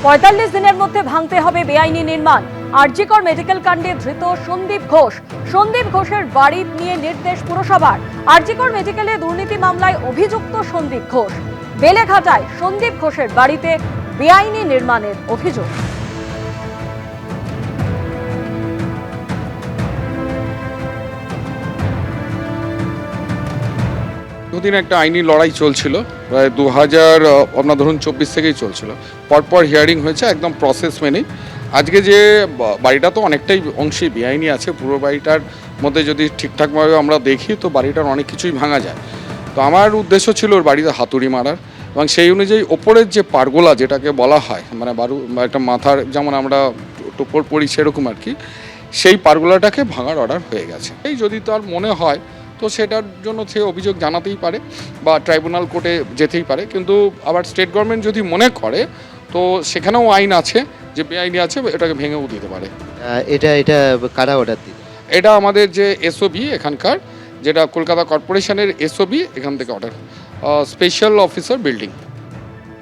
৪৫ দিনের মধ্যে ভাঙতে হবে বেআইনি নির্মাণ। আরজিকর মেডিকেল কাণ্ডে ধৃত সন্দীপ ঘোষ। সন্দীপ ঘোষের বাড়ি নিয়ে নির্দেশ পুরসভার। আরজিকর মেডিকেলে দুর্নীতি মামলায় অভিযুক্ত সন্দীপ ঘোষ। বেলেঘাটায় সন্দীপ ঘোষের বাড়িতে বেআইনি নির্মাণের অভিযোগ। দুদিন একটা আইনি লড়াই চলছিল, প্রায় 2024 থেকেই চলছিল। পরপর হিয়ারিং হয়েছে একদম প্রসেস মেনেই। আজকে যে বাড়িটা তো অনেকটাই অংশেই বেআইনি আছে, পুরো বাড়িটার মধ্যে যদি ঠিকঠাকভাবে আমরা দেখি তো বাড়িটার অনেক কিছুই ভাঙা যায়। তো আমার উদ্দেশ্য ছিল ওর বাড়িতে হাতুড়ি মারার, এবং সেই অনুযায়ী ওপরের যে পারগোলা যেটাকে বলা হয়, মানে একটা মাথার যেমন আমরা টোপর পড়ি সেরকম আর কি, সেই পারগোলাটাকে ভাঙার অর্ডার হয়ে গেছে। এই যদি তার মনে হয় তো সেটার জন্য সে অভিযোগ জানাতেই পারে বা ট্রাইব্যুনাল কোর্টে যেতেই পারে। কিন্তু আবার স্টেট গভর্নমেন্ট যদি মনে করে তো সেখানেও আইন আছে যে বেআইনি আছে, এটাকে ভেঙেও দিতে পারে। এটা এটা কারা অর্ডার দিল? এটা আমাদের যে এসওবি এখানকার, যেটা কলকাতা কর্পোরেশনের এসওবি, এখান থেকে অর্ডার, স্পেশাল অফিসার বিল্ডিং।